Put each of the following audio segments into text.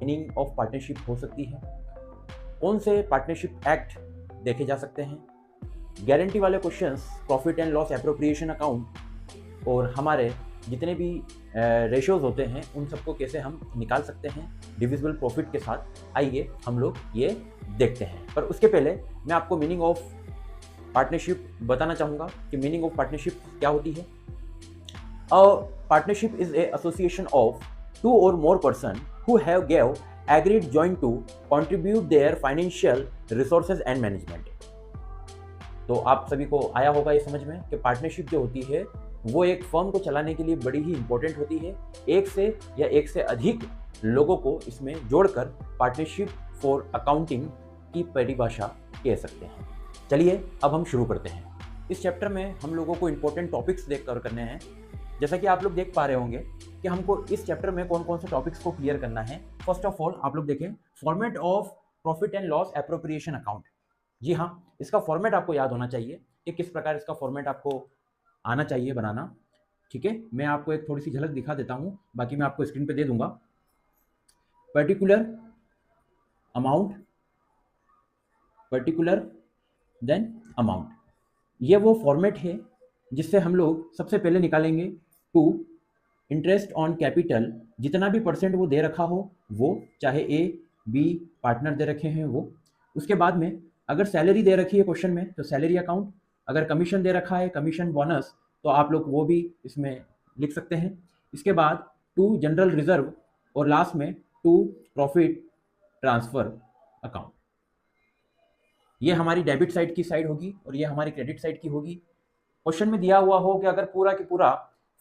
Meaning of partnership हो सकती है, कौन से पार्टनरशिप एक्ट देखे जा सकते हैं, गारंटी वाले questions, profit and loss appropriation account और हमारे जितने भी रेशियोज होते हैं उन सबको कैसे हम निकाल सकते हैं डिविजिबल प्रॉफिट के साथ, आइए हम लोग ये देखते हैं। पर उसके पहले मैं आपको मीनिंग ऑफ पार्टनरशिप बताना चाहूँगा कि मीनिंग ऑफ पार्टनरशिप क्या होती है। Partnership is a association of two और more person who have gave agreed joint to contribute their financial resources and management. तो आप सभी को आया होगा ये समझ में कि पार्टनरशिप जो होती है वो एक फर्म को चलाने के लिए बड़ी ही इंपॉर्टेंट होती है। एक से या एक से अधिक लोगों को इसमें जोड़कर पार्टनरशिप फॉर अकाउंटिंग की परिभाषा कह सकते हैं। चलिए अब हम शुरू करते हैं। इस चैप्टर में हम लोगों को इंपॉर्टेंट टॉपिक्स देख कर करने हैं। जैसा कि आप लोग देख पा रहे होंगे कि हमको इस चैप्टर में कौन कौन से टॉपिक्स को क्लियर करना है। फर्स्ट ऑफ ऑल आप लोग देखें format of profit and loss appropriation account. जी हाँ, इसका फॉर्मेट आपको याद होना चाहिए कि किस प्रकार इसका फॉर्मेट आपको आना चाहिए बनाना। ठीक है, मैं आपको एक थोड़ी सी झलक दिखा देता हूँ, बाकी मैं आपको स्क्रीन पे दे दूंगा। पर्टिकुलर देन अमाउंट, ये वो फॉर्मेट है जिससे हम लोग सबसे पहले निकालेंगे टू इंटरेस्ट ऑन कैपिटल, जितना भी परसेंट वो दे रखा हो वो, चाहे ए बी पार्टनर दे रखे हैं वो। उसके बाद में अगर सैलरी दे रखी है क्वेश्चन में तो सैलरी अकाउंट, अगर कमीशन दे रखा है कमीशन बोनस तो आप लोग वो भी इसमें लिख सकते हैं। इसके बाद टू जनरल रिजर्व और लास्ट में टू प्रॉफिट ट्रांसफर अकाउंट। ये हमारी डेबिट साइड की साइड होगी और ये हमारी क्रेडिट साइड की होगी। क्वेश्चन में दिया हुआ हो कि अगर पूरा की पूरा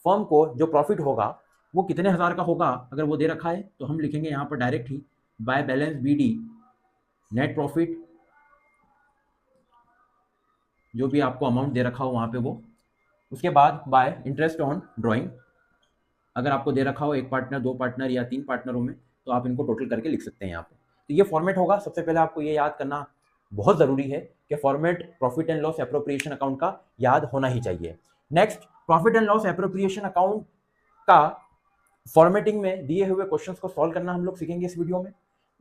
फर्म को जो प्रॉफिट होगा वो कितने हज़ार का होगा, अगर वो दे रखा है तो हम लिखेंगे यहाँ पर direct he by balance BD net profit, जो भी आपको अमाउंट दे रखा हो वहाँ पे वो। उसके बाद बाय इंटरेस्ट ऑन ड्राइंग, अगर आपको दे रखा हो एक पार्टनर, दो पार्टनर या तीन पार्टनरों में तो आप इनको टोटल करके लिख सकते हैं यहाँ पे। तो ये फॉर्मेट होगा। सबसे पहले आपको ये याद करना बहुत ज़रूरी है कि format profit and loss appropriation account का याद होना ही चाहिए। Next, profit and loss appropriation account का फॉर्मेटिंग में दिए हुए क्वेश्चंस को सॉल्व करना हम लोग सीखेंगे इस वीडियो में।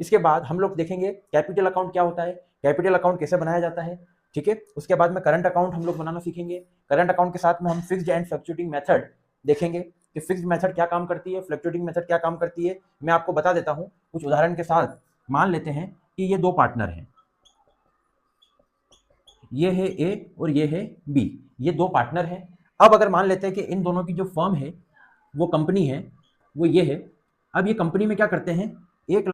इसके बाद हम लोग देखेंगे कैपिटल अकाउंट क्या होता है, कैपिटल अकाउंट कैसे बनाया जाता है। ठीक है, उसके बाद में करंट अकाउंट हम लोग बनाना सीखेंगे। करंट अकाउंट के साथ में हम फिक्स्ड एंड फ्लक्चुएटिंग मेथड देखेंगे कि फिक्स्ड मेथड क्या काम करती है, फ्लक्चुएटिंग मेथड क्या काम करती है। मैं आपको बता देता हूं कुछ उदाहरण के साथ। मान लेते हैं कि ये दो पार्टनर हैं, ये है ए और ये है बी, ये दो पार्टनर हैं। अब अगर मान लेते हैं कि इन दोनों की जो फर्म है वो कंपनी है, वो ये है। अब ये कंपनी में क्या करते हैं, 1